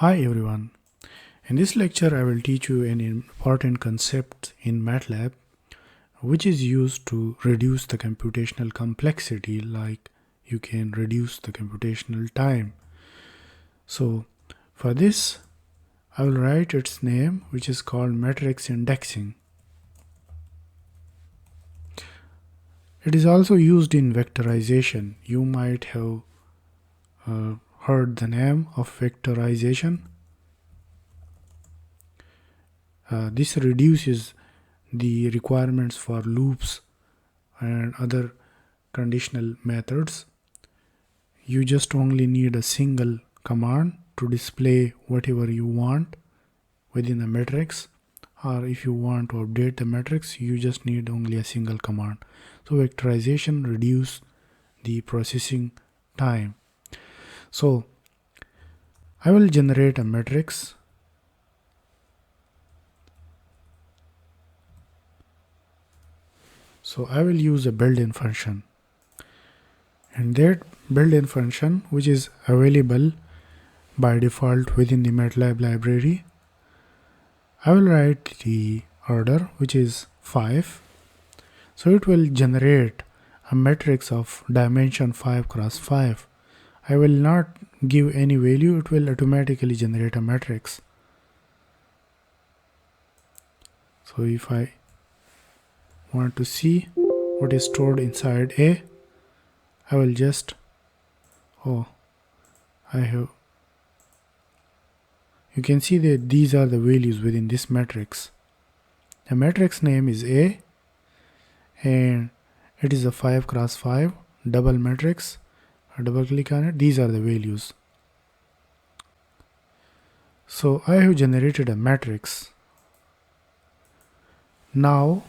Hi everyone. In this lecture I will teach you an important concept in MATLAB which is used to reduce the computational complexity, like you can reduce the computational time. So for this I will write its name, which is called matrix indexing. It is also used in vectorization. You might have heard the name of vectorization. This reduces the requirements for loops and other conditional methods. You just only need a single command to display whatever you want within the matrix, or if you want to update the matrix, you just need only a single command. So vectorization reduces the processing time. So I will generate a matrix. So I will use a built-in function, and that built-in function, which is available by default within the MATLAB library, I will write the order, which is 5. So it will generate a matrix of dimension 5 cross 5. I will not give any value, it will automatically generate a matrix. So if I want to see what is stored inside A, I will just, you can see that these are the values within this matrix. The matrix name is A, and it is a 5 cross 5 double matrix. I double click on it. These are the values. So I have generated a matrix. Now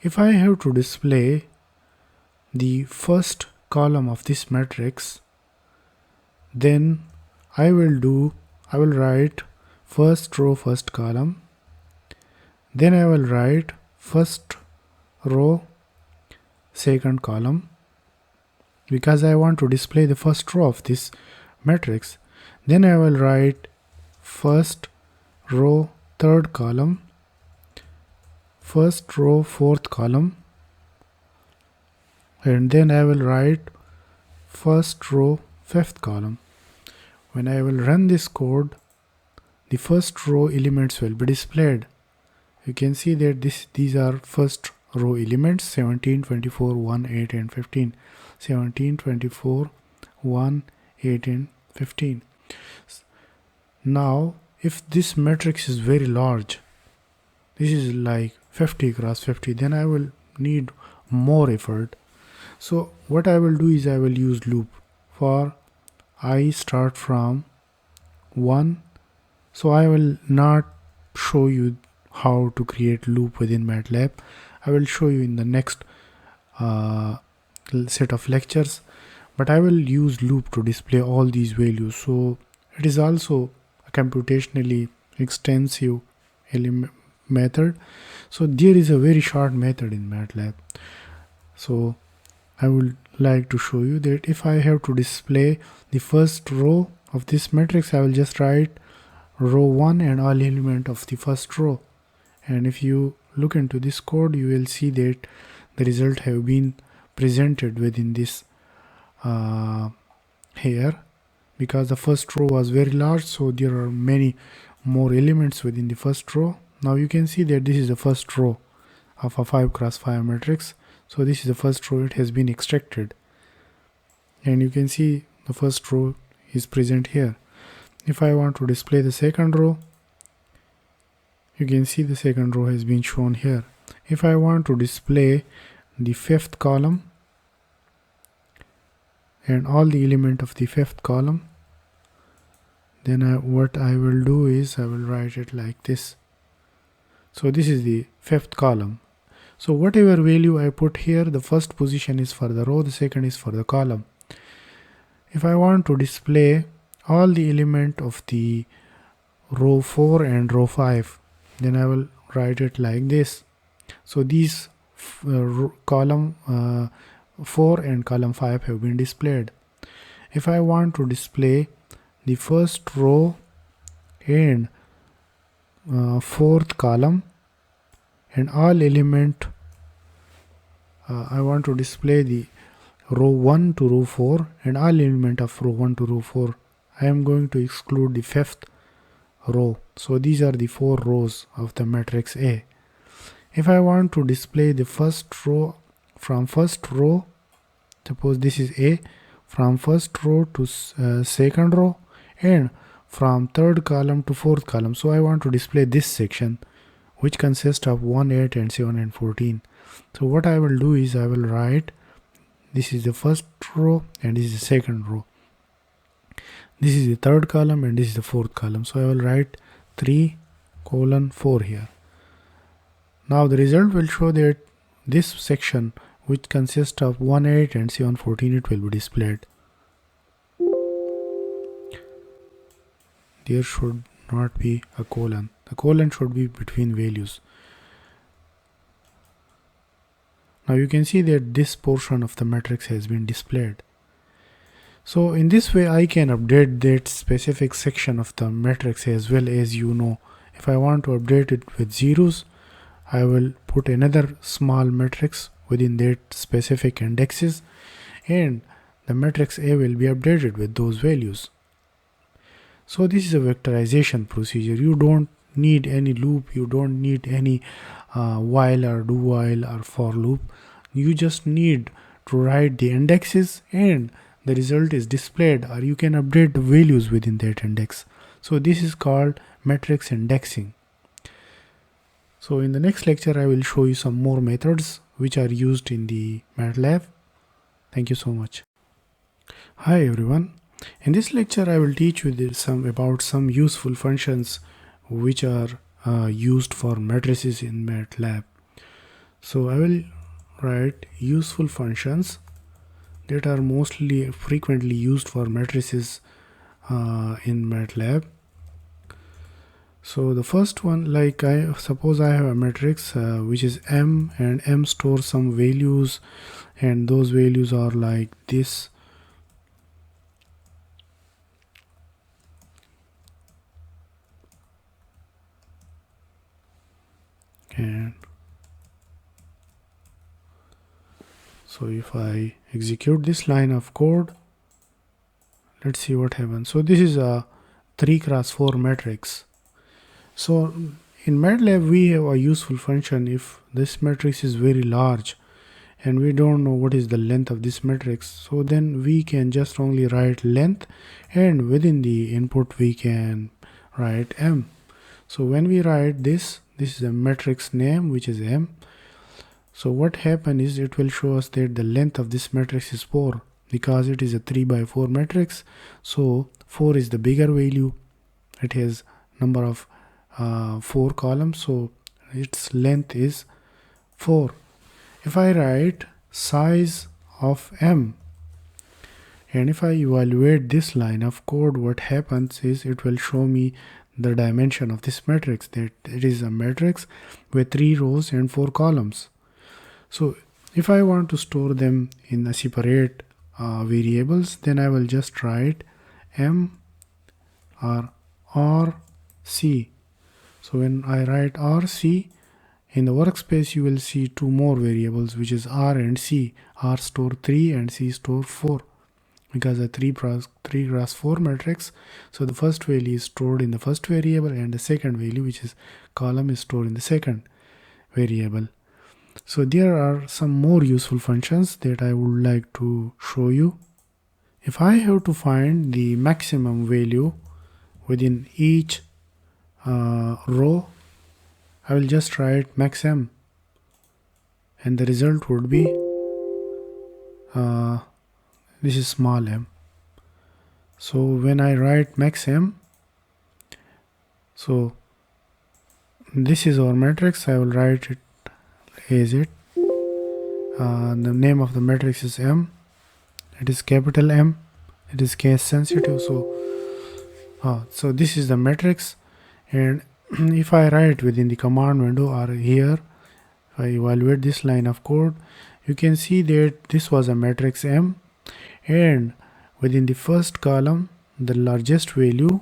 if I have to display the first column of this matrix, then I will write first row first column, then I will write first row second column, because I want to display the first row of this matrix. Then I will write first row third column, first row fourth column, and then I will write first row fifth column. When I will run this code, the first row elements will be displayed. You can see that these are first row elements: 17, 24, 1, 8 and 15. 17, 24, 1, 8 and 15. Now if this matrix is very large, this is like 50 cross 50, then I will need more effort. So what I will do is I will use loop for I start from 1. So I will not show you how to create loop within MATLAB. I will show you in the next set of lectures, but I will use loop to display all these values. So it is also a computationally extensive method. So there is a very short method in MATLAB. So I would like to show you that if I have to display the first row of this matrix, I will just write row 1 and all element of the first row. And if you look into this code, you will see that the result have been presented within this here, because the first row was very large, so there are many more elements within the first row. Now you can see that this is the first row of a 5 cross 5 matrix. So this is the first row, it has been extracted, and you can see the first row is present here. If I want to display the second row, you can see the second row has been shown here. If I want to display the fifth column and all the element of the fifth column, then what I will do is I will write it like this. So this is the fifth column. So whatever value I put here, the first position is for the row, the second is for the column. If I want to display all the element of the row 4 and row 5, then I will write it like this. So these column 4 and column 5 have been displayed. If I want to display the first row and fourth column, and all element I want to display the row 1 to row 4 and all element of row 1 to row 4. I am going to exclude the fifth row. So these are the 4 rows of the matrix A. If I want to display the first row from first row, suppose this is A, from first row to second row and from third column to fourth column. So I want to display this section which consists of 1, 8 and 7 and 14. So what I will do is I will write this is the first row and this is the second row. This is the third column and this is the fourth column. So I will write 3:4 here. Now the result will show that this section which consists of 1, 8 and 7, 14, it will be displayed. There should not be a colon. The colon should be between values. Now you can see that this portion of the matrix has been displayed. So in this way I can update that specific section of the matrix as well. As you know, if I want to update it with zeros, I will put another small matrix within that specific indexes and the matrix A will be updated with those values. So this is a vectorization procedure. You don't need any loop, you don't need any while or do while or for loop. You just need to write the indexes and the result is displayed, or you can update the values within that index. So this is called matrix indexing. So in the next lecture I will show you some more methods which are used in the MATLAB. Thank you so much. Hi everyone. In this lecture I will teach you about some useful functions which are used for matrices in MATLAB. So I will write useful functions that are mostly frequently used for matrices in MATLAB. So the first one, like suppose I have a matrix which is M, and M stores some values, and those values are like this. And so if I execute this line of code, let's see what happens. So this is a 3x4 matrix. So in MATLAB we have a useful function if this matrix is very large and we don't know what is the length of this matrix. So then we can just only write length, and within the input we can write M. So when we write this is the matrix name which is M. So what happens is it will show us that the length of this matrix is 4 because it is a 3x4 matrix. So 4 is the bigger value. It has number of 4 columns, so its length is 4. If I write size of M and if I evaluate this line of code, what happens is it will show me the dimension of this matrix, that it is a matrix with 3 rows and 4 columns. So if I want to store them in a separate variables, then I will just write M or RC. So when I write RC, in the workspace you will see 2 more variables which is R and C. R store 3 and C store 4 because a 3x4 matrix. So the first value is stored in the first variable and the second value, which is column, is stored in the second variable. So there are some more useful functions that I would like to show you. If I have to find the maximum value within each row, I will just write max M and the result would be this is small m. So when I write max M, so this is our matrix. I will write it as it. The name of the matrix is M. It is capital M. It is case sensitive. So this is the matrix, and if I write within the command window or here, if I evaluate this line of code, you can see that this was a matrix M, and within the first column the largest value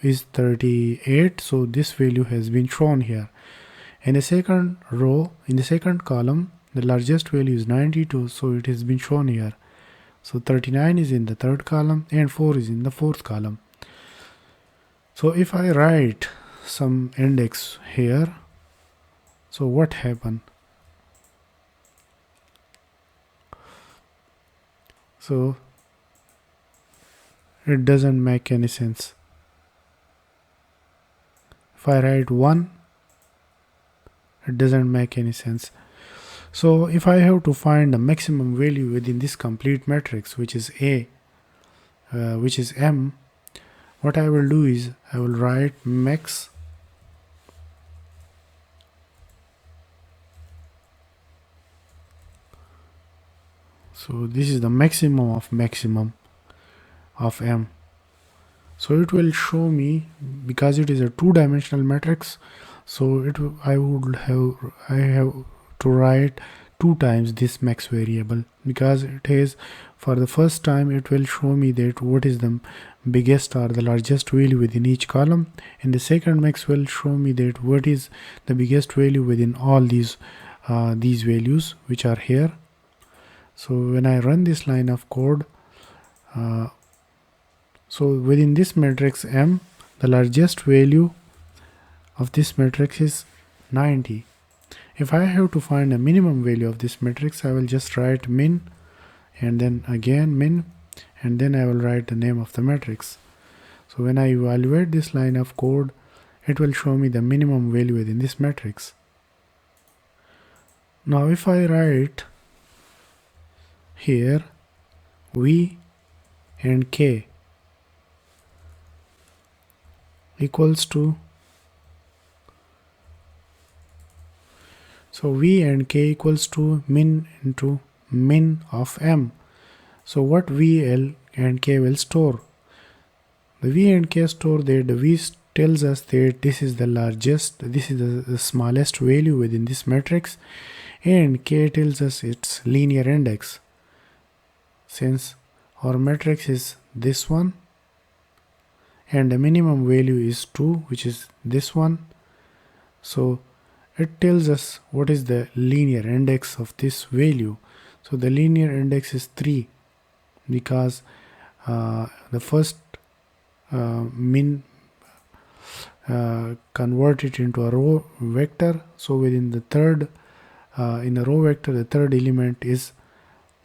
is 38, so this value has been shown here. In the second row, in the second column, the largest value is 92, so it has been shown here. So 39 is in the third column and 4 is in the fourth column. So if I write some index here, so what happened? So it doesn't make any sense. If I write 1, it doesn't make any sense. So if I have to find the maximum value within this complete matrix, which is A, which is M, what I will do is I will write max so this is the maximum of M. So it will show me, because it is a two-dimensional matrix, so I have to write 2 times this max variable, because it is, for the first time it will show me that what is the biggest or the largest value within each column, and the second max will show me that what is the biggest value within all these values which are here. So when I run this line of code, so within this matrix M, the largest value of this matrix is 90. If I have to find a minimum value of this matrix, I will just write min and then again min, and then I will write the name of the matrix. So when I evaluate this line of code, it will show me the minimum value within this matrix. Now if I write here V and K equals to, so V and K equals to min into min of M. So what V and K will store? The V and K store that the V tells us that this is the largest, this is the smallest value within this matrix, and K tells us its linear index. Since our matrix is this one and the minimum value is 2, which is this one, so it tells us what is the linear index of this value. So the linear index is 3, because the first min convert it into a row vector. So within the third, in the row vector, the third element is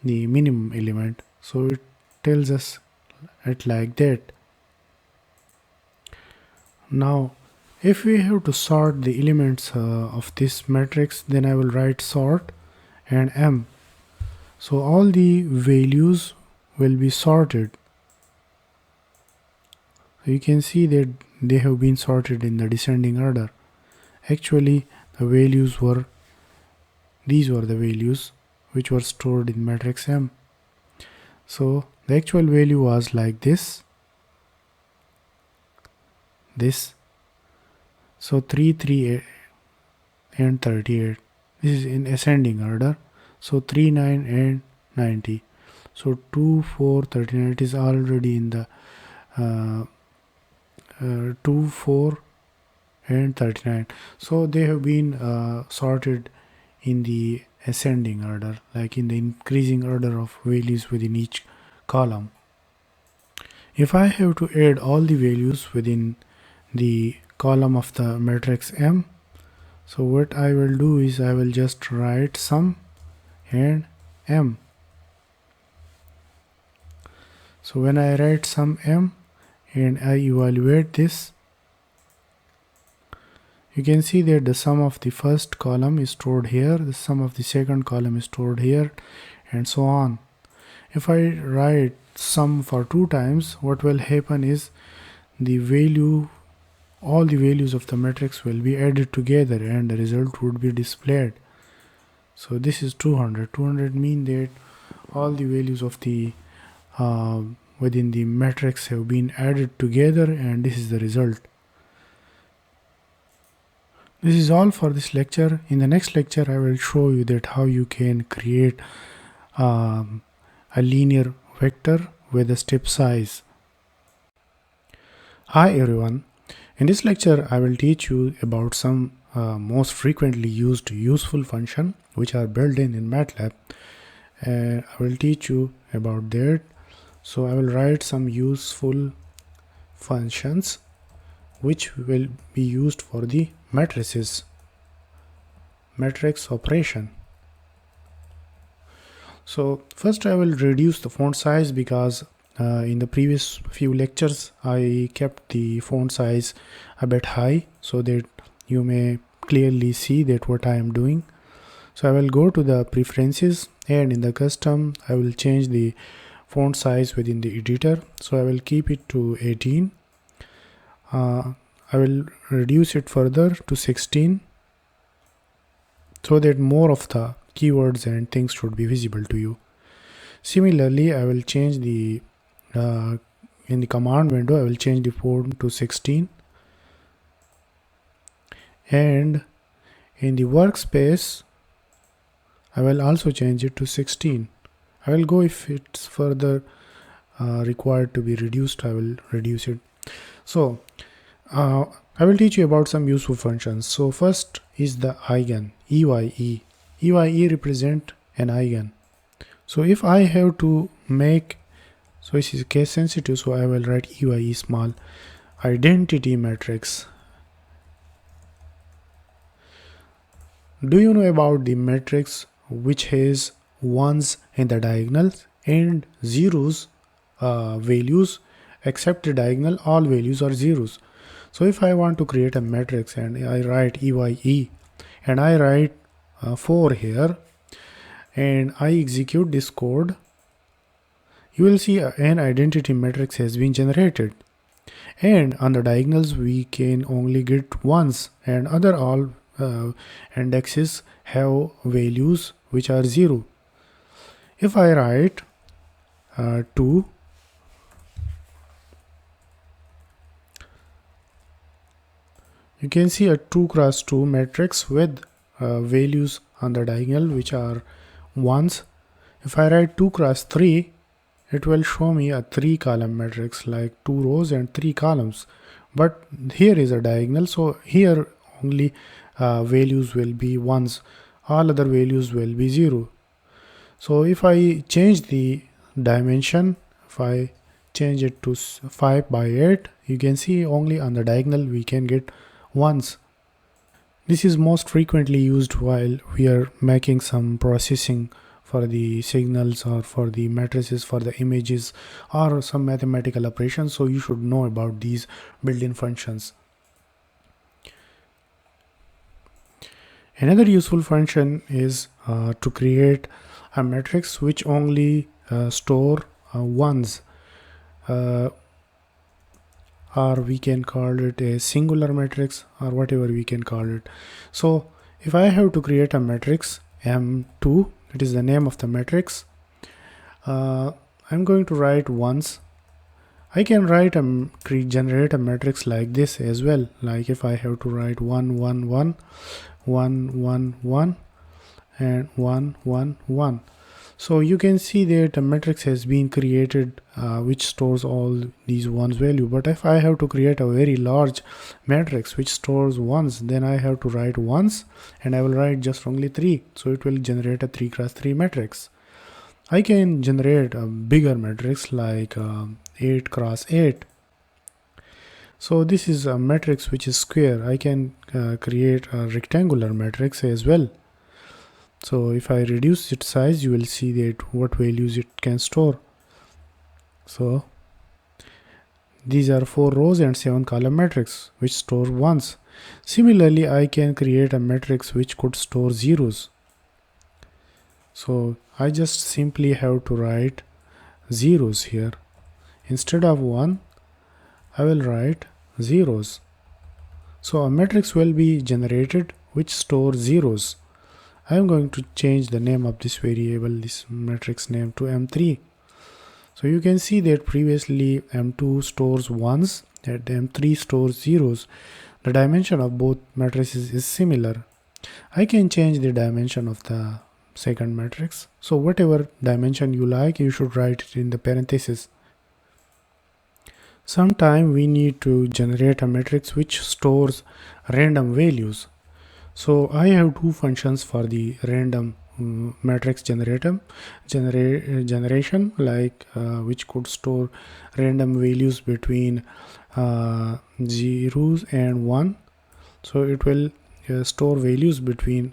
the minimum element. So it tells us it like that. Now if we have to sort the elements of this matrix, then I will write sort and M. So all the values will be sorted. So you can see that they have been sorted in the descending order. Actually the values were, these were the values which were stored in matrix M. So the actual value was like this. So 3, 3, 8 and 38. This is in ascending order. So 3, 9 and 90. So 2, 4, 39, it is already in the 2, 4 and 39. So they have been sorted in the ascending order, like in the increasing order of values within each column. If I have to add all the values within the column of the matrix M, so what I will do is I will just write sum and M. So when I write sum M and I evaluate this, you can see that the sum of the first column is stored here, the sum of the second column is stored here, and so on. If I write sum for 2 times, what will happen is the value, all the values of the matrix will be added together and the result would be displayed. So this is 200. 200 mean that all the values of the within the matrix have been added together, and this is the result. This is all for this lecture. In the next lecture I will show you that how you can create a linear vector with a step size. Hi everyone. In this lecture, I will teach you about some most frequently used useful function which are built in MATLAB. I will teach you about that. So I will write some useful functions which will be used for the matrix operation. So first I will reduce the font size because in the previous few lectures I kept the font size a bit high so that you may clearly see that what I am doing. So I will go to the preferences, and in the custom I will change the font size within the editor. So I will keep it to 18. I will reduce it further to 16 so that more of the keywords and things should be visible to you. Similarly, I will change the in the command window, I will change the font to 16, and in the workspace I will also change it to 16. I will go if it's further required to be reduced, I will reduce it. So I will teach you about some useful functions. So first is the eigen, EYE. EYE represent an eigen. So if I have to make, so this is case sensitive, so I will write EYE small, identity matrix. Do you know about the matrix which has ones in the diagonals and zeros values, except the diagonal all values are zeros. So if I want to create a matrix and I write EYE and I write 4 here and I execute this code, you will see an identity matrix has been generated, and on the diagonals we can only get ones and other all indexes have values which are 0. If I write 2, you can see a 2 cross 2 matrix with values on the diagonal which are ones. If I write 2 cross 3, it will show me a 3 column matrix like 2 rows and 3 columns. But here is a diagonal, so here only values will be ones, all other values will be 0. So if I change the dimension, if I change it to 5 by 8, you can see only on the diagonal we can get ones. This is most frequently used while we are making some processing for the signals or for the matrices, for the images or some mathematical operations. So you should know about these built-in functions. Another useful function is to create a matrix which only store ones, or we can call it a singular matrix or whatever we can call it. So if I have to create a matrix M2, it is the name of the matrix, I'm going to write ones. I can write generate a matrix like this as well, like if I have to write 1 1 1 1 1 1 and 1 1 1. So you can see that a matrix has been created which stores all these ones value. But if I have to create a very large matrix which stores ones, then I have to write ones and I will write just only 3. So it will generate a 3 cross 3 matrix. I can generate a bigger matrix like 8 cross 8. So this is a matrix which is square. I can create a rectangular matrix as well. So if I reduce its size, you will see that what values it can store. So these are 4 rows and 7 column matrix which store ones. Similarly, I can create a matrix which could store zeros. So I just simply have to write zeros here. Instead of 1, I will write zeros. So a matrix will be generated which stores zeros. I am going to change the name of this variable, this matrix name, to M3. So you can see that previously M2 stores ones and M3 stores zeros. The dimension of both matrices is similar. I can change the dimension of the second matrix. So whatever dimension you like, you should write it in the parentheses. Sometime we need to generate a matrix which stores random values. So I have two functions for the random matrix generation, like which could store random values between zeros and 1. So it will store values between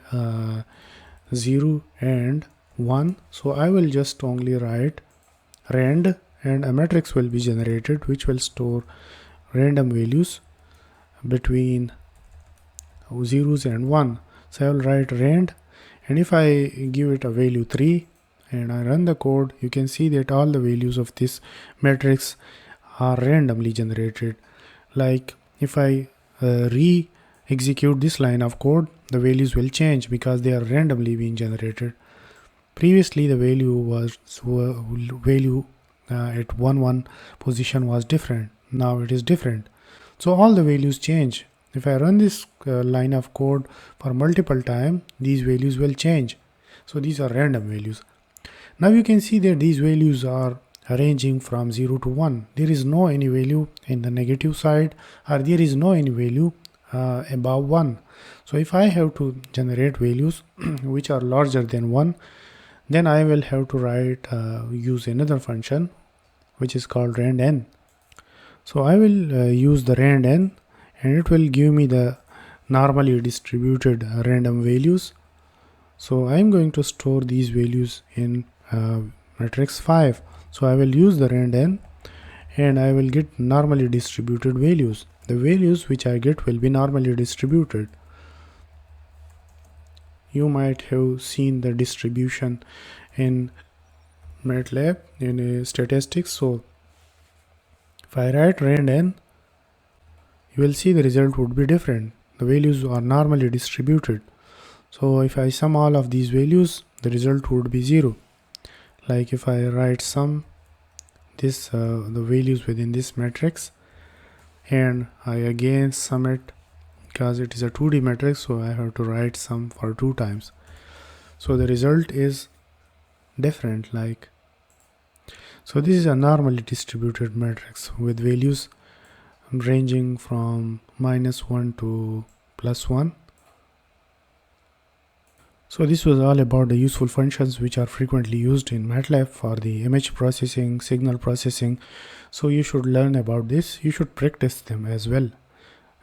0 and 1. So I will just only write rand, and a matrix will be generated which will store random values between zeros and 1. So I will write rand, and if I give it a value 3 and I run the code, you can see that all the values of this matrix are randomly generated. Like if I re-execute this line of code, the values will change because they are randomly being generated. Previously the value was at 1 position was different. Now it is different. So all the values change. If I run this line of code for multiple times, these values will change. So these are random values. Now you can see that these values are ranging from 0 to 1. There is no any value in the negative side, or there is no any value above 1. So if I have to generate values which are larger than 1, then I will have to use another function which is called rand_n. So I will use the rand_n, and it will give me the normally distributed random values. So I am going to store these values in matrix 5. So I will use the rand_n, and I will get normally distributed values. The values which I get will be normally distributed. You might have seen the distribution in MATLAB in statistics. So if I write rand_n, you will see the result would be different. The values are normally distributed. So if I sum all of these values, the result would be 0. Like if I write sum the values within this matrix, and I again sum it, because it is a 2D matrix, so I have to write sum for 2 times. So the result is different. So this is a normally distributed matrix with values ranging from -1 to +1. So this was all about the useful functions which are frequently used in MATLAB for the image processing, signal processing. So you should learn about this. You should practice them as well.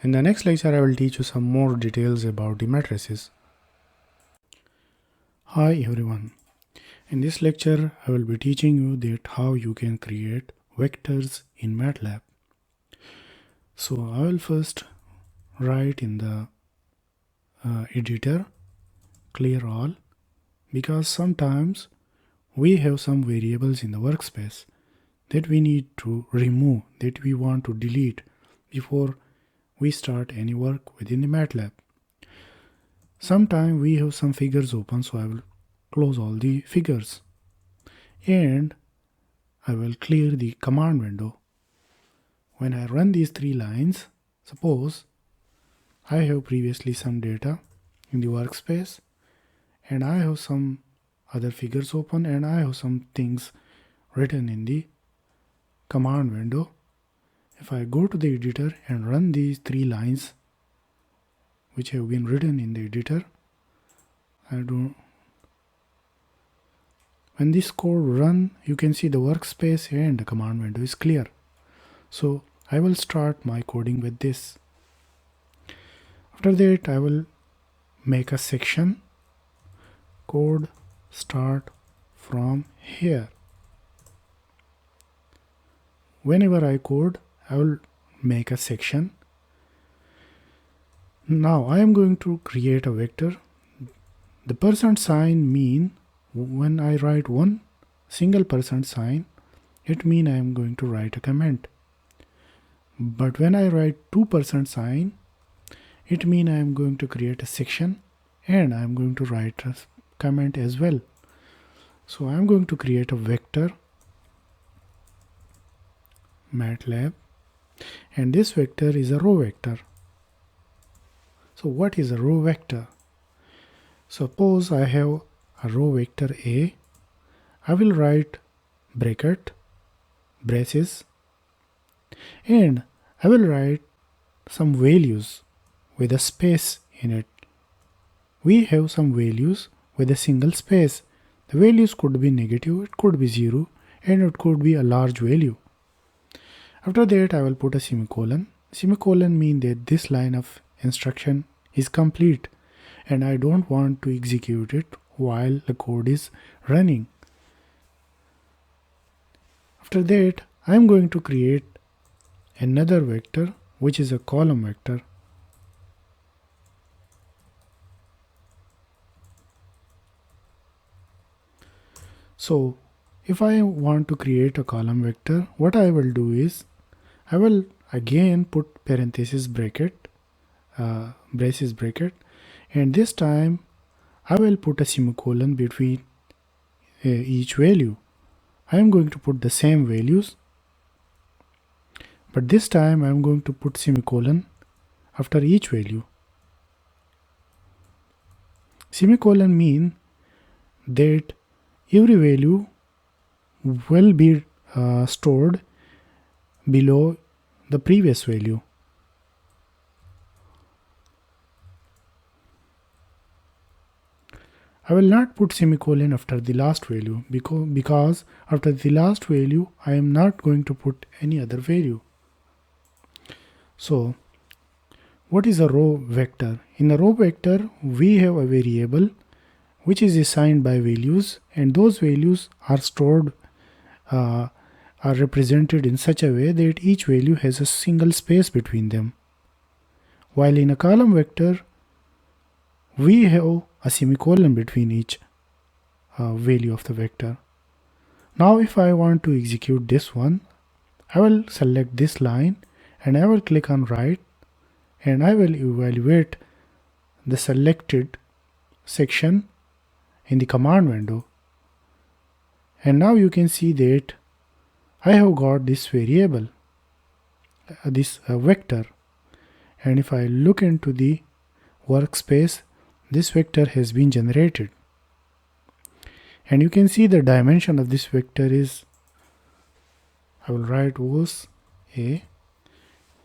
In the next lecture, I will teach you some more details about the matrices. Hi everyone. In this lecture, I will be teaching you that how you can create vectors in MATLAB. So I will first write in the editor clear all, because sometimes we have some variables in the workspace that we need to remove, that we want to delete before we start any work within the MATLAB. Sometimes we have some figures open, so I will close all the figures and I will clear the command window. When I run these 3 lines, suppose I have previously some data in the workspace, and I have some other figures open, and I have some things written in the command window. If I go to the editor and run these 3 lines which have been written in the editor, when this code run, you can see the workspace and the command window is clear. So I will start my coding with this. After that, I will make a section, code start from here. Whenever I code, I will make a section. Now I am going to create a vector. The %sign mean when I write one single %sign, it means I am going to write a comment. But when I write 2 %sign, it means I am going to create a section and I am going to write a comment as well. So I am going to create a vector MATLAB, and this vector is a row vector. So what is a row vector? Suppose I have a row vector A. I will write bracket, braces, and I will write some values with a space in it. We have some values with a single space. The values could be negative, it could be 0, and it could be a large value. After that, I will put a semicolon. Semicolon means that this line of instruction is complete and I don't want to execute it while the code is running. After that, I am going to create another vector which is a column vector. So if I want to create a column vector, what I will do is I will again put parenthesis bracket, braces bracket, and this time I will put a semicolon between each value. I am going to put the same values, but this time I am going to put semicolon after each value. Semicolon mean that every value will be stored below the previous value. I will not put semicolon after the last value because after the last value I am not going to put any other value. So what is a row vector? In a row vector we have a variable which is assigned by values, and those values are stored are represented in such a way that each value has a single space between them. While in a column vector we have a semicolon between each value of the vector. Now if I want to execute this one, I will select this line and I will click on write, and I will evaluate the selected section in the command window. And now you can see that I have got this variable, this vector, and if I look into the workspace, this vector has been generated, and you can see the dimension of this vector is, I will write was a.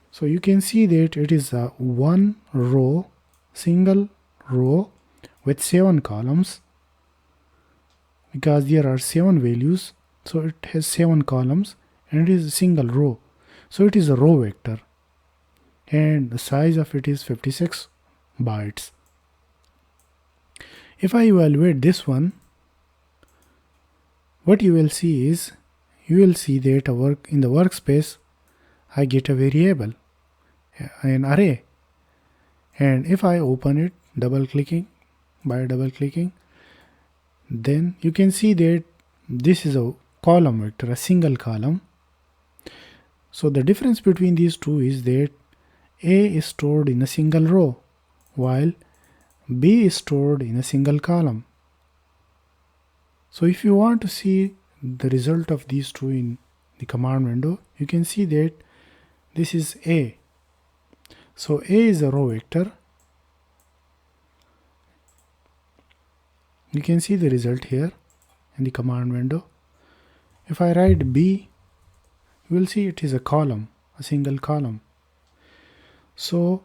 So you can see that it is a one row, single row with 7 columns, because there are 7 values, so it has 7 columns and it is a single row, so it is a row vector, and the size of it is 56 bytes. If I evaluate this one, what you will see is, you will see that in the workspace I get a variable, an array, and if I open it by double clicking, then you can see that this is a column vector, a single column. So the difference between these two is that A is stored in a single row while B is stored in a single column. So if you want to see the result of these two in the command window, you can see that this is A. So A is a row vector. You can see the result here in the command window. If I write B, you will see it is a column, a single column. So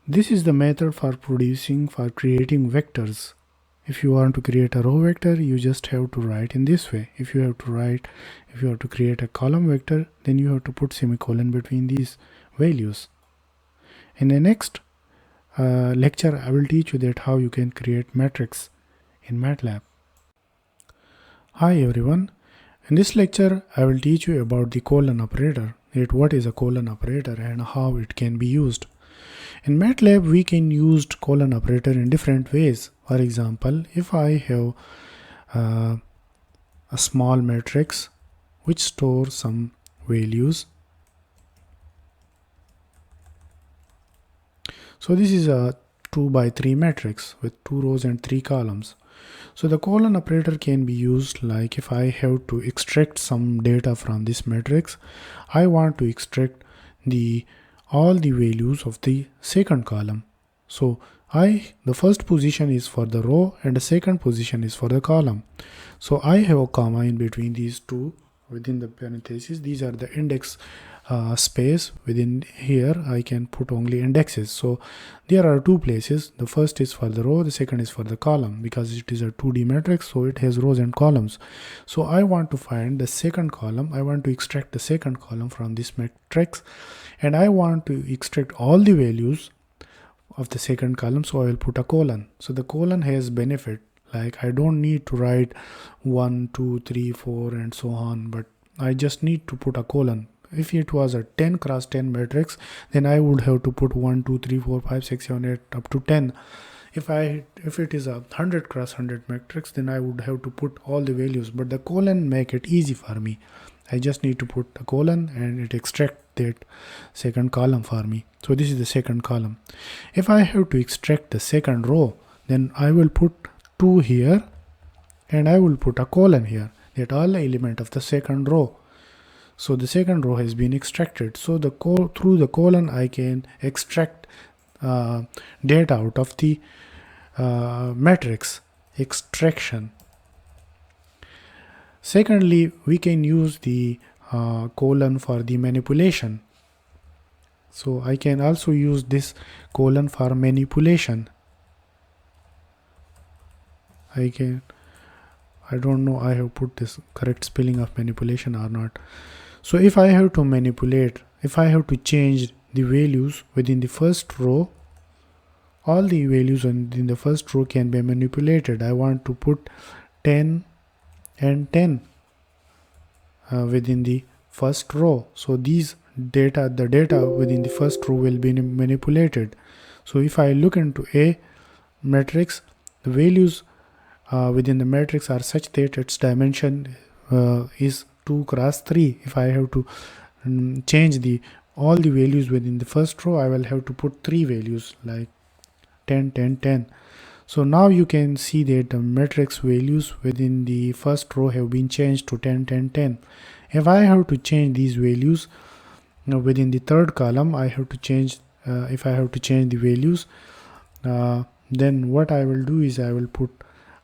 this is the method for creating vectors. If you want to create a row vector, you just have to write in this way. If you have to create a column vector, then you have to put semicolon between these values. In the next lecture, I will teach you that how you can create matrix in MATLAB. Hi everyone. In this lecture, I will teach you about the colon operator, that what is a colon operator and how it can be used. In MATLAB, we can use colon operator in different ways. For example, if I have a small matrix which stores some values. So this is a 2 by 3 matrix with 2 rows and 3 columns. So the colon operator can be used like if I have to extract some data from this matrix, I want to extract all the values of the second column. So the first position is for the row and the second position is for the column. So I have a comma in between these two within the parentheses. These are the index space. Within here I can put only indexes. So there are two places. The first is for the row, the second is for the column, because it is a 2D matrix, so it has rows and columns. So I want to find the second column. I want to extract the second column from this matrix, and I want to extract all the values of the second column, so I will put a colon. So the colon has benefit, like I don't need to write 1 2 3 4 and so on, but I just need to put a colon. If it was a 10 cross 10 matrix, then I would have to put 1 2 3 4 5 6 7 8 up to 10. If it is a 100 cross 100 matrix, then I would have to put all the values, but the colon make it easy for me. I just need to put a colon and it extract that second column for me. So this is the second column. If I have to extract the second row, then I will put 2 here and I will put a colon here, that all the element of the second row. So the second row has been extracted. So through the colon I can extract data out of the matrix extraction. Secondly, we can use the colon for the manipulation. So I can also use this colon for manipulation. I don't know I have put this correct spelling of manipulation or not. So if I have to manipulate, if I have to change the values within the first row, all the values in the first row can be manipulated. I want to put 10 and 10 within the first row. So the data within the first row will be manipulated. So if I look into a matrix, the values within the matrix are such that its dimension is 2 cross 3. If I have to change all the values within the first row, I will have to put 3 values like 10 10 10. So now you can see that the matrix values within the first row have been changed to 10 10 10. If I have to change these values within the third column, I have to change if I have to change the values, then what I will do is I will put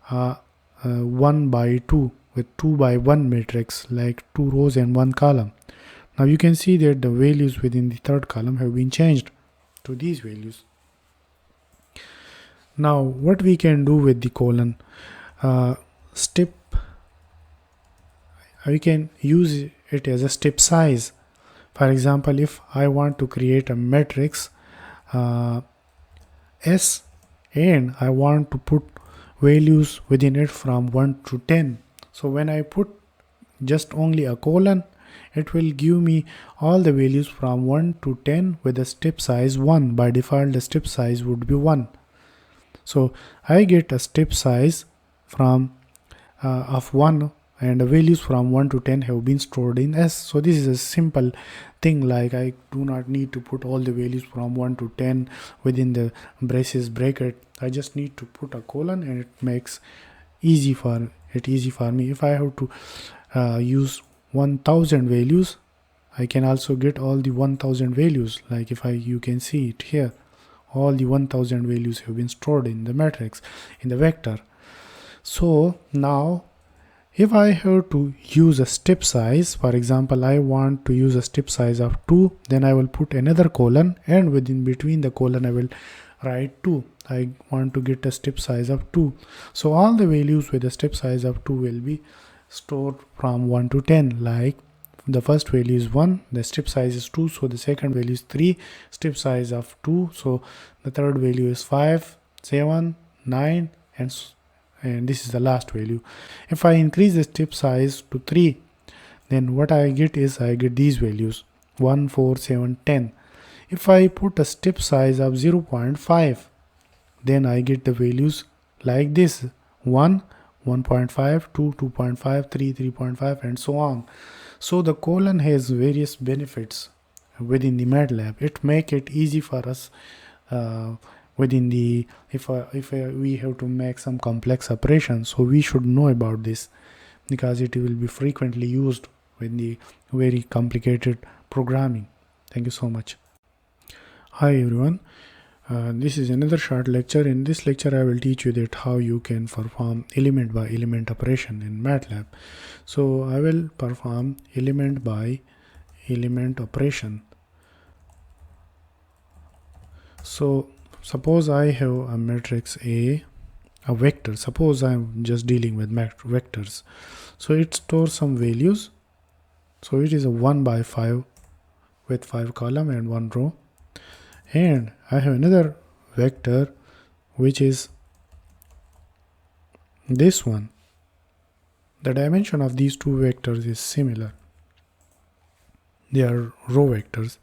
1 by 2 with 2 by 1 matrix, like 2 rows and 1 column. Now you can see that the values within the third column have been changed to these values. Now what we can do with the colon, we can use it as a step size. For example, if I want to create a matrix S and I want to put values within it from 1 to 10, so when I put just only a colon, it will give me all the values from 1 to 10 with a step size 1. By default the step size would be 1. So I get a step size from of 1, and the values from 1 to 10 have been stored in S. So this is a simple thing, like I do not need to put all the values from 1 to 10 within the braces bracket. I just need to put a colon and it makes easy for me. If I have to use 1000 values, I can also get all the 1000 values. Like you can see it here, all the 1000 values have been stored in the matrix, in the vector. So now if I have to use a step size, for example, I want to use a step size of 2, then I will put another colon, and between the colon I will write 2. I want to get a step size of 2. So all the values with a step size of 2 will be stored from 1 to 10. Like the first value is 1, the step size is 2, so the second value is 3, step size of 2, so the third value is 5, 7, 9, and this is the last value. If I increase the step size to 3, then what I get is I get these values 1, 4, 7, 10. If I put a step size of 0.5, then I get the values like this: 1, 1.5, 2, 2.5, 3, 3.5, and so on. So the colon has various benefits within the MATLAB. It make it easy for us within the if we have to make some complex operations. So we should know about this because it will be frequently used with the very complicated programming. Thank you so much. Hi everyone. This is another short lecture. In this lecture I will teach you that how you can perform element by element operation in MATLAB. So I will perform element by element operation. So suppose I have a matrix A, a vector. Suppose I'm just dealing with vectors. So it stores some values. So it is a 1 by 5 with 5 column and 1 row. And I have another vector which is this one. The dimension of these two vectors is similar. They are row vectors.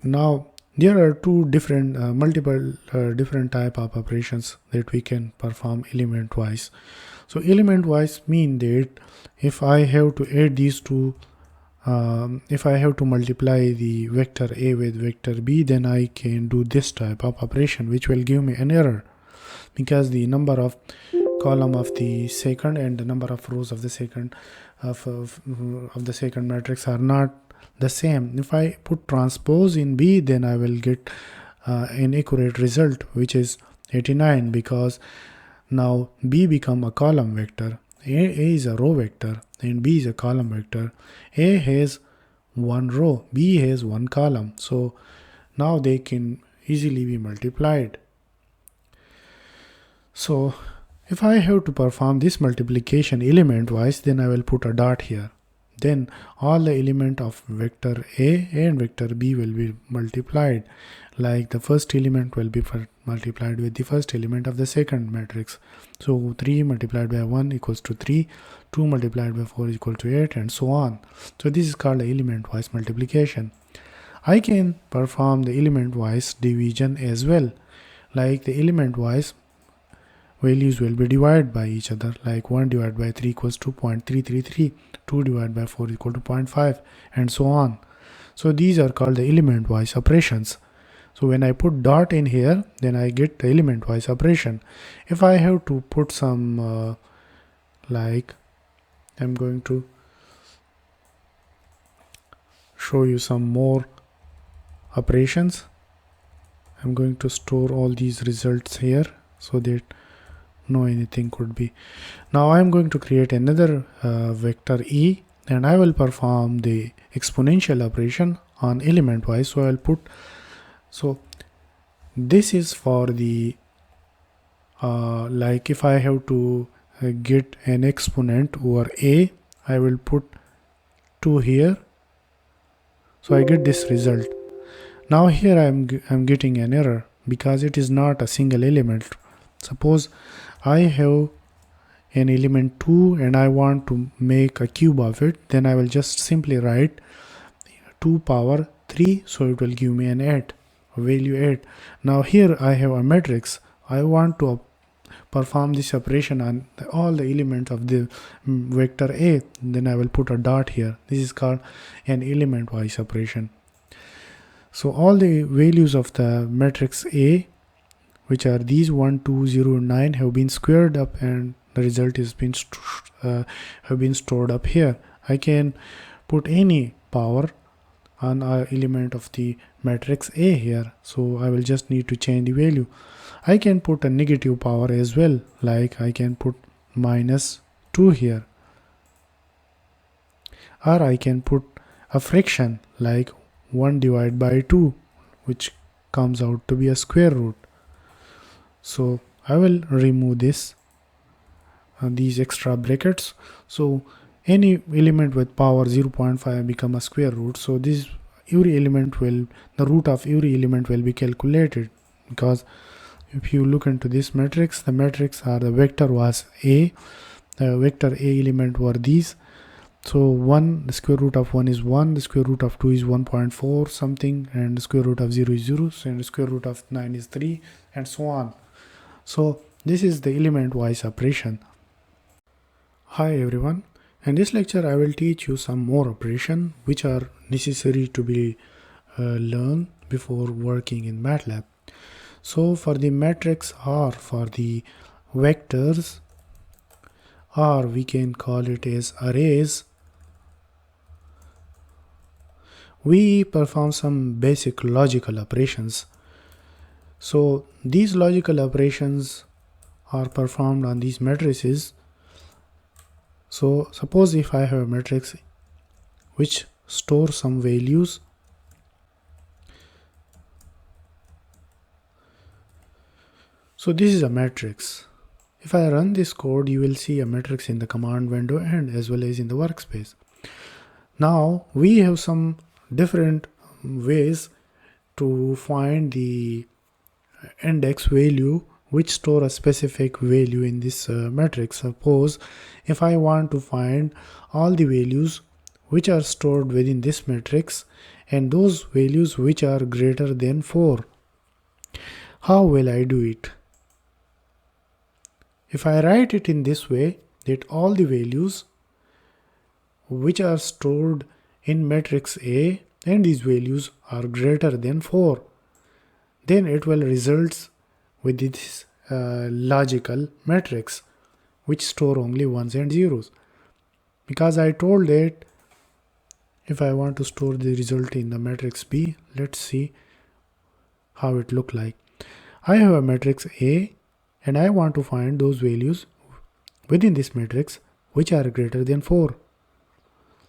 Now there are two different multiple different type of operations that we can perform element wise. So element wise mean that if I have to add these two, if I have to multiply the vector A with vector B, then I can do this type of operation, which will give me an error because the number of column of the second and the number of rows of the second of the second matrix are not the same. If I put transpose in B, then I will get an accurate result, which is 89, because now B become a column vector. A is a row vector and B is a column vector. A has one row, B has one column. So now they can easily be multiplied. So if I have to perform this multiplication element wise, then I will put a dot here. Then all the element of vector A and vector B will be multiplied. Like the first element will be multiplied with the first element of the second matrix. So 3 multiplied by 1 equals to 3, 2 multiplied by 4 is equal to 8, and so on. So this is called the element wise multiplication. I can perform the element wise division as well. Like the element wise values will be divided by each other, like 1 divided by 3 equals to 0.333, 2 divided by 4 equal to 0.5, and so on. So these are called the element wise operations. So when I put dot in here, then I get the element wise operation. If I have to put some like I'm going to show you some more operations. I'm going to store all these results here so that no anything could be. Now I'm going to create another vector E, and I will perform the exponential operation on element wise. So I'll put, so this is for the like if I have to get an exponent over A, I will put 2 here, so I get this result. Now here I'm getting an error because it is not a single element. Suppose I have an element 2 and I want to make a cube of it, then I will just simply write 2 power 3, so it will give me an 8, a value 8. Now here I have a matrix. I want to perform this operation on all the elements of the vector A, then I will put a dot here. This is called an element wise operation. So all the values of the matrix A, which are these 1, 2, 0, 9, have been squared up, and the result is been have been stored up here. I can put any power on an element of the matrix A here, so I will just need to change the value. I can put a negative power as well, like I can put -2 here, or I can put a fraction like 1 divided by 2, which comes out to be a square root. So I will remove this these extra brackets. So any element with power 0.5 become a square root. So this every element will, the root of every element will be calculated, because if you look into this matrix, the matrix or the vector was A, the vector A element were these. So 1, the square root of 1 is 1, the square root of 2 is 1.4 something, and the square root of 0 is 0, and the square root of 9 is 3, and so on. So this is the element wise operation. Hi everyone, in this lecture I will teach you some more operations which are necessary to be learned before working in MATLAB. So for the matrix or for the vectors, or we can call it as arrays, we perform some basic logical operations. So these logical operations are performed on these matrices. So suppose if I have a matrix which stores some values, so this is a matrix. If I run this code, you will see a matrix in the command window and as well as in the workspace. Now we have some different ways to find the index value which store a specific value in this matrix. Suppose if I want to find all the values which are stored within this matrix and those values which are greater than 4, how will I do it? If I write it in this way, that all the values which are stored in matrix A and these values are greater than 4, then it will result with this logical matrix which store only ones and zeros. Because I told that if I want to store the result in the matrix B, let's see how it look like. I have a matrix A and I want to find those values within this matrix which are greater than 4.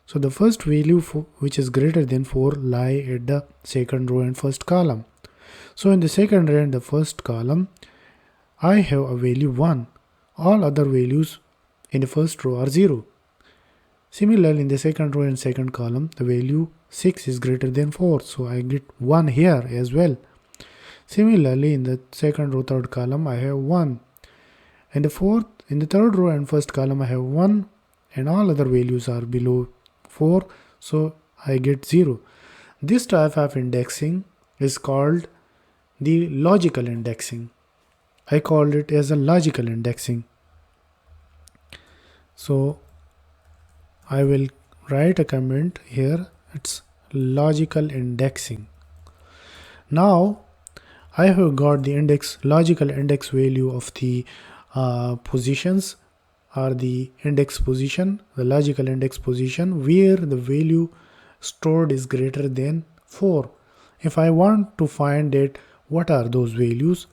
So the first value which is greater than 4 lie at the second row and first column. So in the second row and the first column, I have a value 1. All other values in the first row are 0. Similarly, in the second row and second column, the value 6 is greater than 4. So I get 1 here as well. Similarly, in the second row, third column, I have 1. In the third row and first column, I have 1 and all other values are below 4. So I get 0. This type of indexing is called the logical indexing. I called it as a logical indexing. So I will write a comment here. It's logical indexing. Now I have got the logical index value of the positions or the index position, the logical index position where the value stored is greater than 4. If I want to find it, what are those values,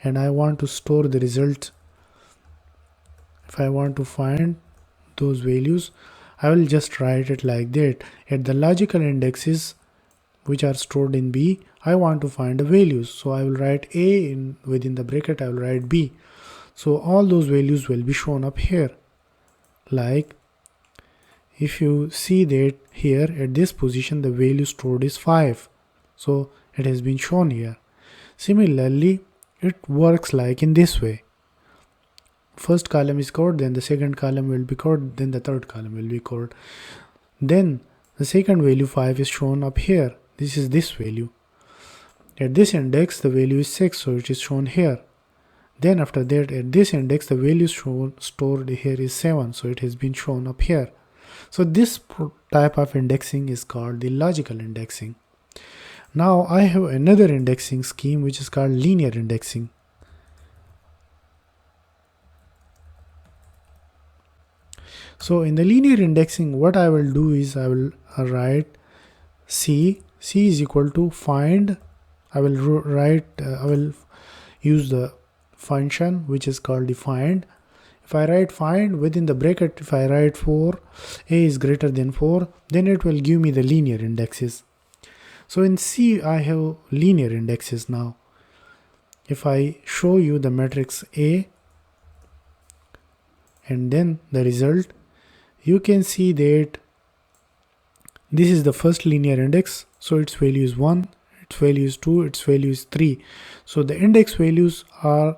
and I want to store the result. If I want to find those values, I will just write it like that. At the logical indexes which are stored in B, I want to find the values. So I will write A within the bracket, I will write B. So all those values will be shown up here. Like if you see that here at this position the value stored is 5. So it has been shown here. Similarly, it works like in this way. First column is code, then the second column will be code, then the third column will be code. Then the second value 5 is shown up here. This is this value. At this index the value is 6, so it is shown here. Then after that at this index the value stored here is 7, so it has been shown up here. So this type of indexing is called the logical indexing. Now I have another indexing scheme which is called linear indexing. So in the linear indexing, what I will do is I will write C is equal to find. I will use the function which is called the find. If I write find within the bracket, if I write 4, A is greater than 4, then it will give me the linear indexes. So in C I have linear indexes now. If I show you the matrix A and then the result, you can see that this is the first linear index. So its value is 1, its value is 2, its value is 3. So the index values are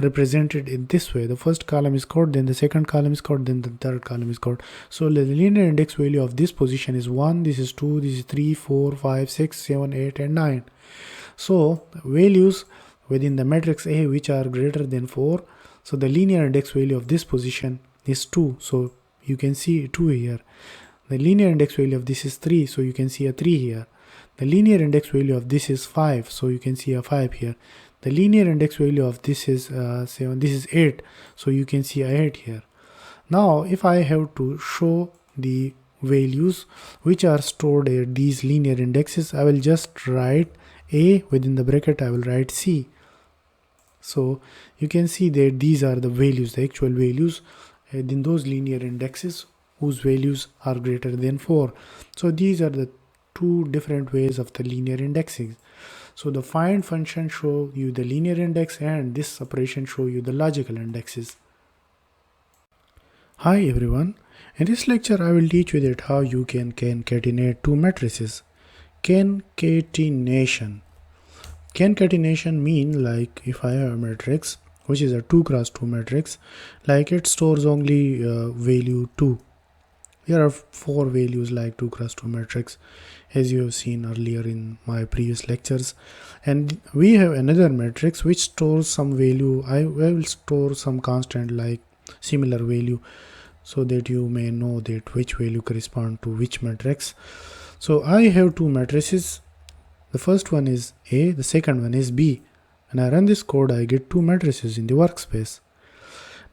represented in this way. The first column is code, then the second column is code, then the third column is code. So the linear index value of this position is 1, this is 2, this is 3, 4, 5, 6, 7, 8 and 9. So values within the matrix A which are greater than 4, so the linear index value of this position is 2, so you can see 2 here. The linear index value of this is 3, so you can see a 3 here. The linear index value of this is 5, so you can see a 5 here. The linear index value of this is 7, this is 8, so you can see a 8 here. Now if I have to show the values which are stored at these linear indexes, I will just write A, within the bracket I will write C. So you can see that these are the values, the actual values in those linear indexes whose values are greater than 4. So these are the two different ways of the linear indexing. So the find function show you the linear index, and this operation show you the logical indexes. Hi everyone, in this lecture I will teach you that how you can concatenate two matrices. Concatenation. Concatenation mean like if I have a matrix which is a 2 cross 2 matrix, like it stores only value 2. There are 4 values like 2 cross 2 matrix, as you have seen earlier in my previous lectures. And we have another matrix which stores some value. I will store some constant like similar value, so that you may know that which value correspond to which matrix. So I have two matrices. The first one is A, the second one is B. When I run this code, I get two matrices in the workspace.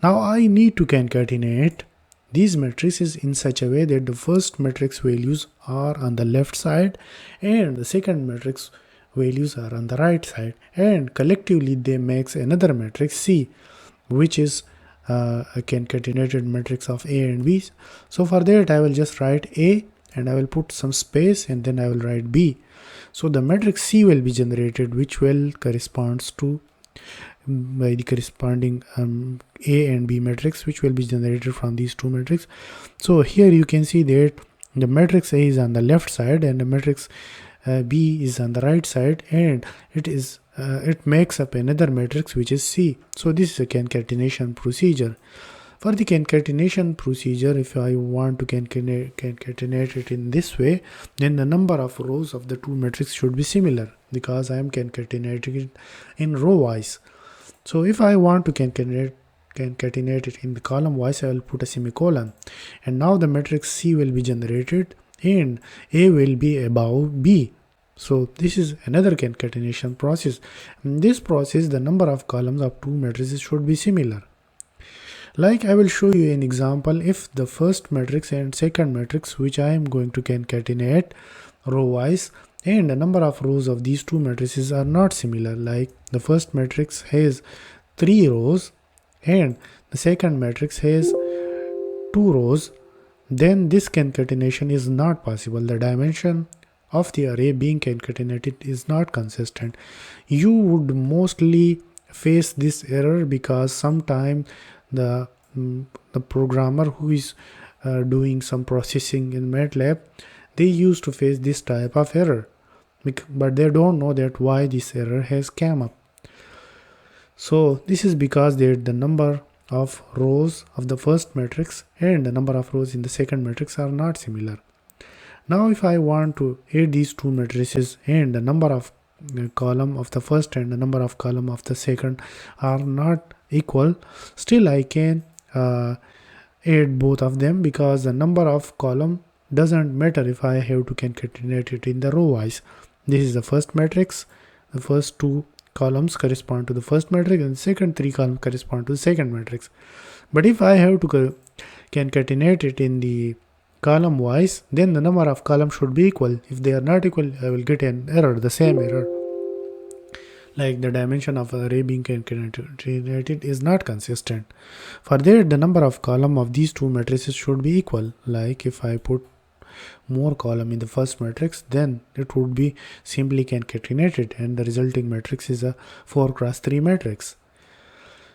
Now I need to concatenate these matrices in such a way that the first matrix values are on the left side and the second matrix values are on the right side, and collectively they make another matrix C, which is a concatenated matrix of A and B. So for that I will just write A and I will put some space and then I will write B. So the matrix C will be generated, which will corresponds to by the corresponding A and B matrix, which will be generated from these two matrices. So here you can see that the matrix A is on the left side and the matrix B is on the right side, and it makes up another matrix which is C. So this is a concatenation procedure. For the concatenation procedure, if I want to concatenate it in this way, then the number of rows of the two matrices should be similar, because I am concatenating it in row wise. So if I want to concatenate it in the column wise, I will put a semicolon, and now the matrix C will be generated and A will be above B. So this is another concatenation process. In this process, the number of columns of two matrices should be similar. Like I will show you an example. If the first matrix and second matrix, which I am going to concatenate row wise, and the number of rows of these two matrices are not similar, like the first matrix has 3 rows and the second matrix has 2 rows, then this concatenation is not possible. The dimension of the array being concatenated is not consistent. You would mostly face this error because sometimes the programmer who is doing some processing in MATLAB, they used to face this type of error, but they don't know that why this error has come up. So this is because the number of rows of the first matrix and the number of rows in the second matrix are not similar. Now if I want to add these two matrices and the number of column of the first and the number of column of the second are not equal, still I can add both of them, because the number of column doesn't matter if I have to concatenate it in the row wise. This is the first matrix. The first 2 columns correspond to the first matrix and the second 3 columns correspond to the second matrix. But if I have to concatenate it in the column wise, then the number of columns should be equal. If they are not equal, I will get an error, the same error, like the dimension of array being concatenated is not consistent. For that, the number of column of these two matrices should be equal. Like if I put more column in the first matrix, then it would be simply concatenated and the resulting matrix is a 4 cross 3 matrix.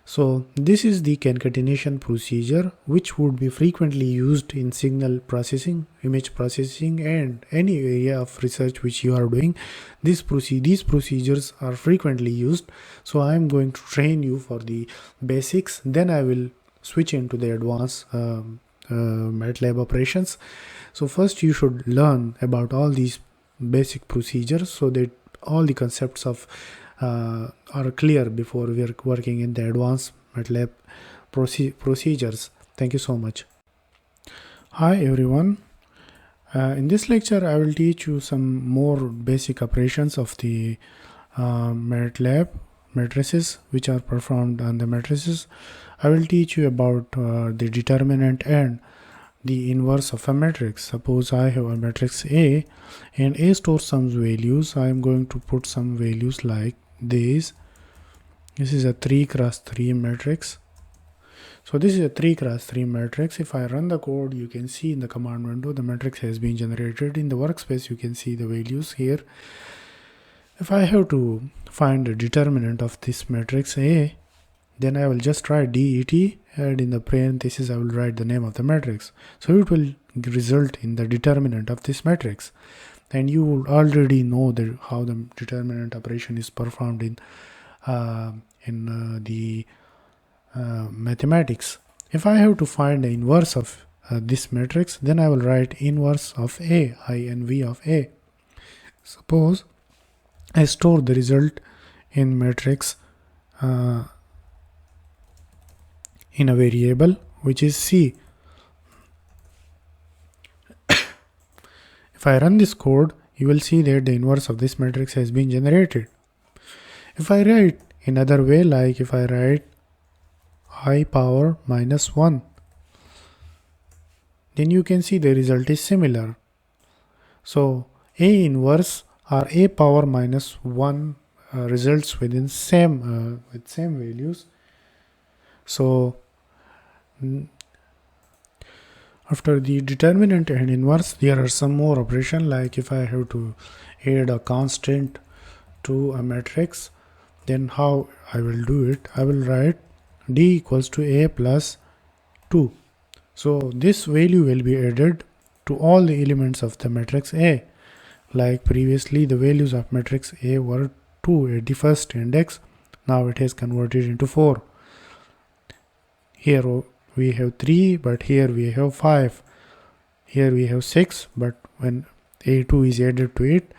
So this is the concatenation procedure, which would be frequently used in signal processing, image processing, and any area of research which you are doing. These procedures are frequently used. So I am going to train you for the basics, then I will switch into the advanced MATLAB operations. So first you should learn about all these basic procedures so that all the concepts of are clear before we are working in the advanced MATLAB procedures. Thank you so much. Hi everyone. In this lecture I will teach you some more basic operations of the MATLAB matrices which are performed on the matrices. I will teach you about the determinant and the inverse of a matrix. Suppose I have a matrix A and A stores some values. I am going to put some values like this. This is a 3 cross 3 matrix. So this is a 3 cross 3 matrix. If I run the code, you can see in the command window the matrix has been generated. In the workspace you can see the values here. If I have to find the determinant of this matrix A, then I will just write det, and in the parentheses I will write the name of the matrix. So it will result in the determinant of this matrix, and you would already know how the determinant operation is performed in the mathematics. If I have to find the inverse of this matrix, then I will write inverse of A, INV of A. Suppose I store the result in matrix in a variable which is C. If I run this code, you will see that the inverse of this matrix has been generated. If I write in another way, like if I write I power minus 1, then you can see the result is similar. So A inverse or A power minus 1 results within same values. So after the determinant and inverse, there are some more operations, like if I have to add a constant to a matrix, then how I will do it? I will write D equals to A plus 2. So this value will be added to all the elements of the matrix A. Like previously the values of matrix A were 2 at the first index. Now it has converted into 4. Here we have 3, but here we have 5. Here we have 6, but when A2 is added to it,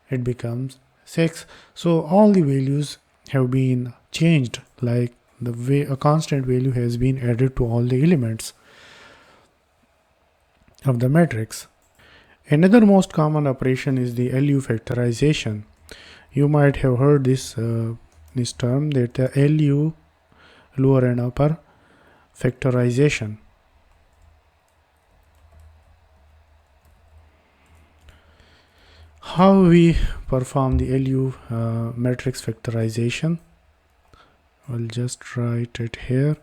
it becomes 6. So all the values have been changed, like a constant value has been added to all the elements of the matrix. Another most common operation is the LU factorization. You might have heard this term, that the LU, lower and upper factorization. How we perform the LU matrix factorization? I'll just write it here.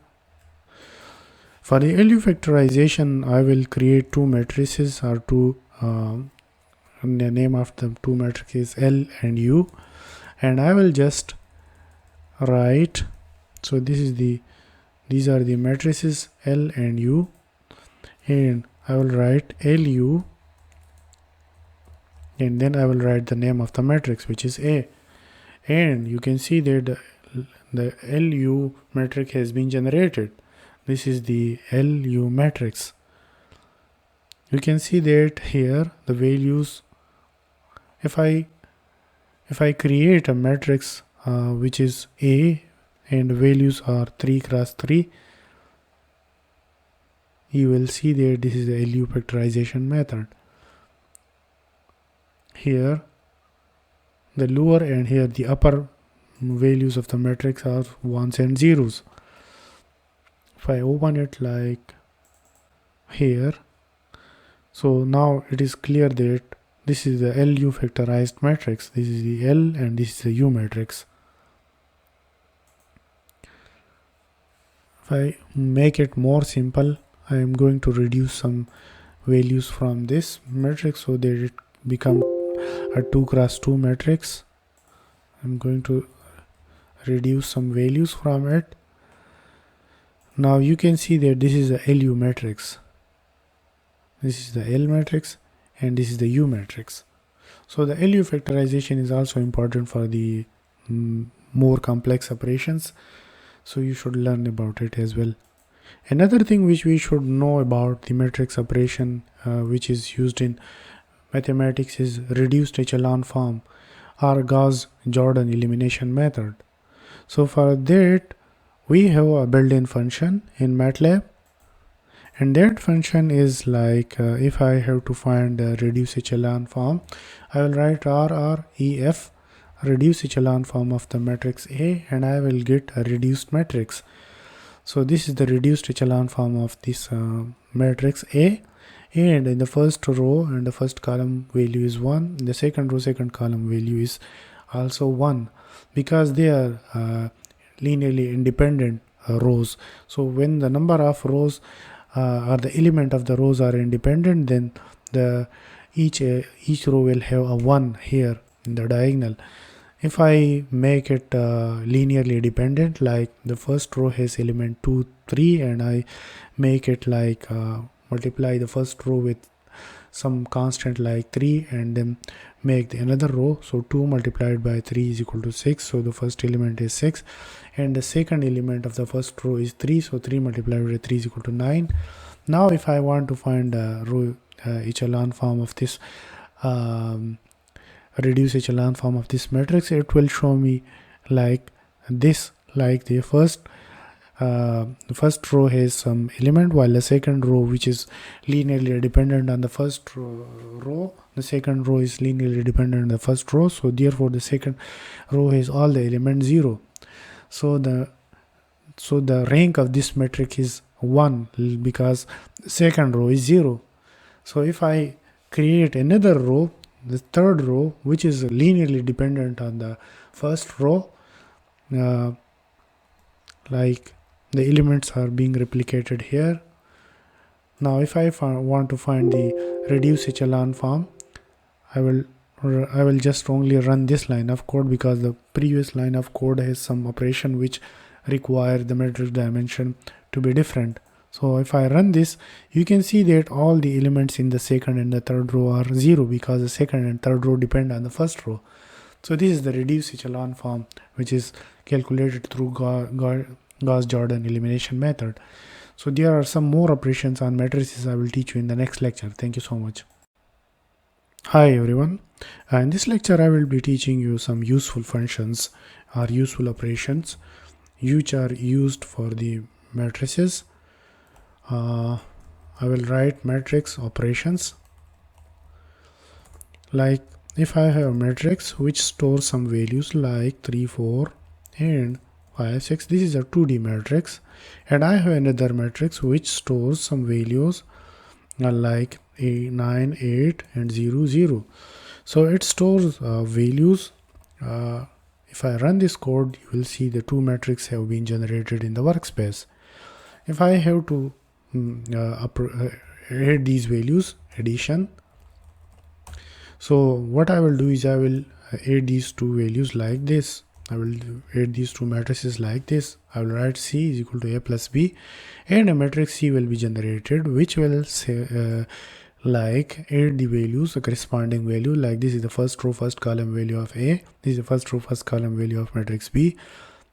For the LU factorization, I will create two matrices, or the name of the two matrices L and U, and I will just write, so these are the matrices L and U, and I will write LU, and then I will write the name of the matrix, which is A, and you can see that the LU matrix has been generated. This is the LU matrix. You can see that here the values, if I create a matrix which is A and the values are 3 cross 3, you will see that this is the LU factorization method. Here the lower and here the upper values of the matrix are 1s and 0s. If I open it like here, so now it is clear that this is the LU factorized matrix. This is the L and this is the U matrix. If I make it more simple, I am going to reduce some values from this matrix so that it becomes a 2 cross 2 matrix. I'm going to reduce some values from it. Now you can see that this is the LU matrix. This is the L matrix and this is the U matrix. So the LU factorization is also important for the more complex operations. So you should learn about it as well. Another thing which we should know about the matrix operation which is used in mathematics is reduced echelon form or Gauss-Jordan elimination method. So for that we have a built-in function in MATLAB, and that function is like if I have to find the reduced echelon form, I will write RREF, reduced echelon form of the matrix A, and I will get a reduced matrix. So this is the reduced echelon form of this matrix A, and in the first row and the first column value is 1, in the second row second column value is also 1, because they are linearly independent rows. So when the number of rows or the element of the rows are independent, then the each row will have a 1 here in the diagonal. If I make it linearly dependent, like the first row has element 2 3, and I make it like multiply the first row with some constant like 3, and then make another row, so 2 multiplied by 3 is equal to 6, so the first element is 6, and the second element of the first row is 3, so 3 multiplied by 3 is equal to 9. Now if I want to find a row echelon form of this reduced echelon form of this matrix, it will show me like this, like the first row has some element, while the second row, which is linearly dependent on the first row, the second row is linearly dependent on the first row, so therefore the second row has all the elements 0. So the rank of this matrix is 1, because second row is 0. So if I create another row, the third row, which is linearly dependent on the first row, like the elements are being replicated here. Now if I want to find the reduced echelon form, I will just only run this line of code, because the previous line of code has some operation which require the matrix dimension to be different. So if I run this, you can see that all the elements in the second and the third row are 0, because the second and third row depend on the first row. So this is the reduced echelon form, which is calculated through Gauss-Jordan elimination method. So there are some more operations on matrices I will teach you in the next lecture. Thank you so much. Hi everyone. In this lecture I will be teaching you some useful functions or useful operations which are used for the matrices. I will write matrix operations. Like if I have a matrix which stores some values like 3, 4 and 5, 6, this is a 2D matrix, and I have another matrix which stores some values like 9, 8 and 0, 0. So it stores values. If I run this code, you will see the two matrices have been generated in the workspace. If I have to add these values, addition, so what I will do is I will add these two values like this. I will add these two matrices like this. I will write C is equal to A plus B, and a matrix C will be generated, which will say like add the values, the corresponding value, like this is the first row first column value of A, this is the first row first column value of matrix B.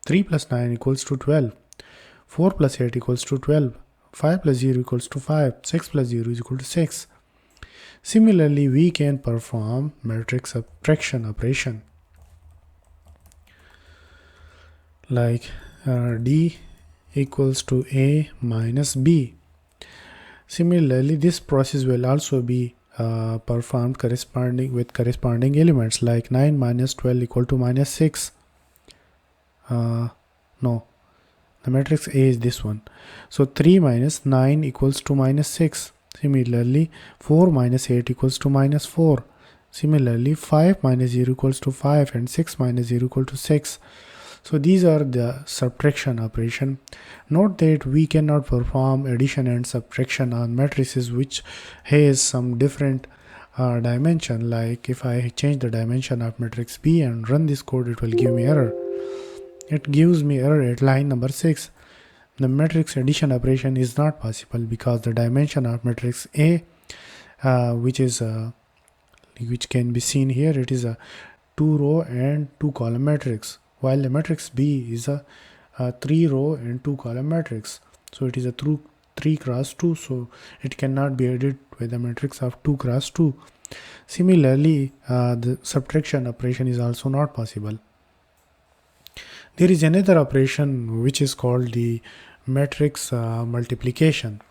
3 plus 9 equals to 12, 4 plus 8 equals to 12, 5 plus 0 equals to 5, 6 plus 0 is equal to 6. Similarly, we can perform matrix subtraction operation like D equals to A minus B. Similarly, this process will also be performed with corresponding elements like 9 minus 12 equal to minus 6. No, the matrix A is this one. So 3 minus 9 equals to minus 6. Similarly, 4 minus 8 equals to minus 4. Similarly, 5 minus 0 equals to 5 and 6 minus 0 equal to 6. So these are the subtraction operation. Note that we cannot perform addition and subtraction on matrices which has some different dimension. Like if I change the dimension of matrix B and run this code, it will give me error. It gives me error at line number 6. The matrix addition operation is not possible because the dimension of matrix A, which can be seen here, it is a 2 row and 2 column matrix, while the matrix B is a 3 row and 2 column matrix. So it is a 3 cross 2, so it cannot be added with a matrix of 2 cross 2. Similarly, the subtraction operation is also not possible. There is another operation which is called the matrix multiplication.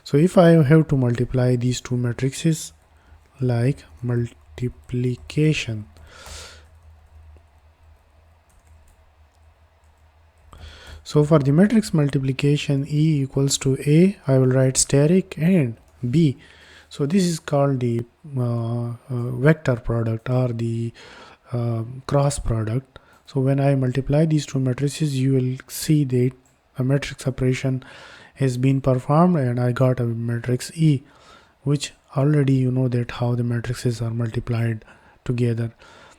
So if I have to multiply these two matrices, like multiplication, So for the matrix multiplication E equals to A, I will write steric and B. So this is called the vector product or the cross product. So when I multiply these two matrices, you will see that a matrix operation has been performed and I got a matrix E, which already you know that how the matrices are multiplied together.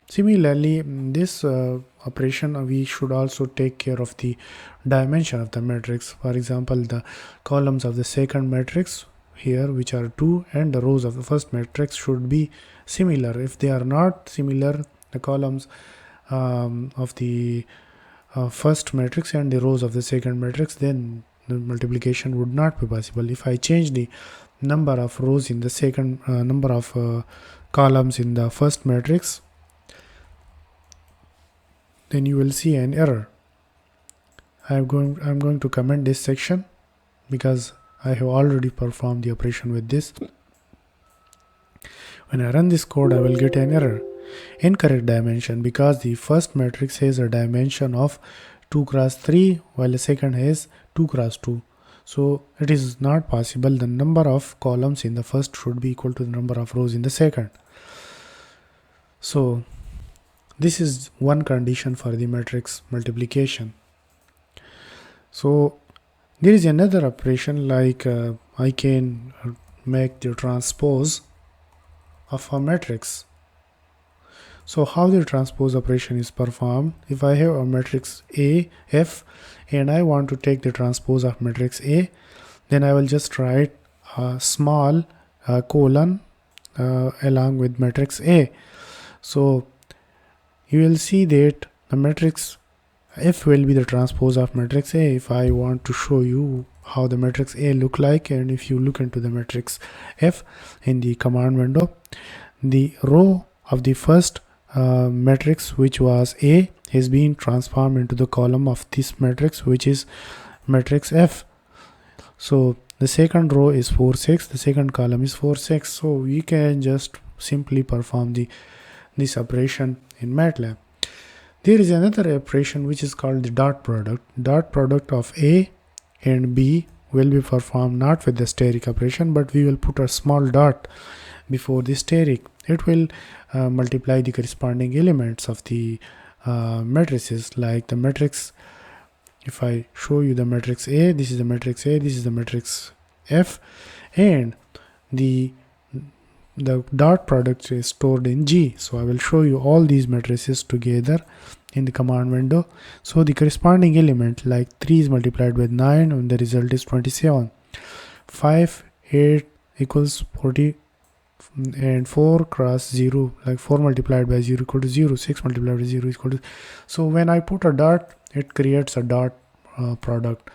Similarly, this operation we should also take care of the dimension of the matrix. For example, the columns of the second matrix here, which are 2, and the rows of the first matrix should be similar. If they are not similar, the columns of the first matrix and the rows of the second matrix, then the multiplication would not be possible. If I change the number of rows in the second number of columns in the first matrix, then you will see an error. I'm going to comment this section because I have already performed the operation with this. When I run this code, I will get an error. Incorrect dimension, because the first matrix has a dimension of 2 cross 3 while the second has 2 cross 2. So it is not possible. The number of columns in the first should be equal to the number of rows in the second. So this is one condition for the matrix multiplication. So there is another operation like I can make the transpose of a matrix. So how the transpose operation is performed: if I have a matrix A, F, and I want to take the transpose of matrix A, then I will just write a small colon along with matrix A. So you will see that the matrix F will be the transpose of matrix A. If I want to show you how the matrix A look like, and if you look into the matrix F in the command window, the row of the first matrix, which was A, has been transformed into the column of this matrix, which is matrix F. So the second row is 4 6, the second column is 4 6. So we can just simply perform this operation in MATLAB. There is another operation which is called the dot product. Dot product of A and B will be performed not with the steric operation, but we will put a small dot before the steric. It will multiply the corresponding elements of the matrices, like the matrix. If I show you the matrix A, this is the matrix A, this is the matrix F, and the dot product is stored in G. So I will show you all these matrices together in the command window. So the corresponding element, like 3 is multiplied with 9 and the result is 27. 5, 8 equals 40, and 4 cross 0, like 4 multiplied by 0 equal to 0, 6 multiplied by 0 is equal to. So when I put a dot, it creates a dot product.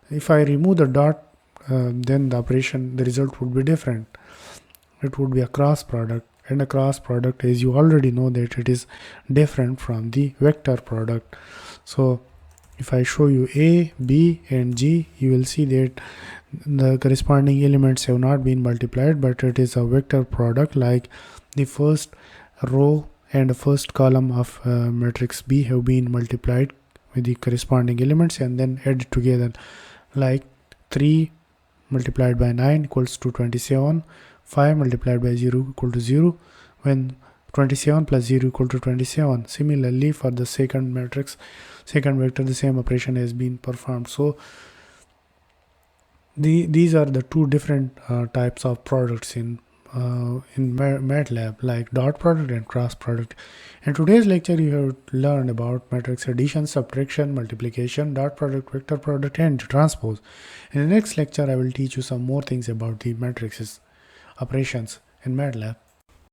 If I remove the dot, then the operation, the result would be different. It would be a cross product, and a cross product, as you already know, that it is different from the vector product. So if I show you A, B and G, you will see that the corresponding elements have not been multiplied, but it is a vector product, like the first row and the first column of matrix B have been multiplied with the corresponding elements and then added together, like 3 multiplied by 9 equals to 27, 5 multiplied by 0 equal to 0, when 27 plus 0 equal to 27. Similarly, for the second matrix, second vector, the same operation has been performed. So these are the two different types of products in MATLAB, like dot product and cross product. In today's lecture, you have learned about matrix addition, subtraction, multiplication, dot product, vector product, and transpose. In the next lecture, I will teach you some more things about the matrices operations in MATLAB.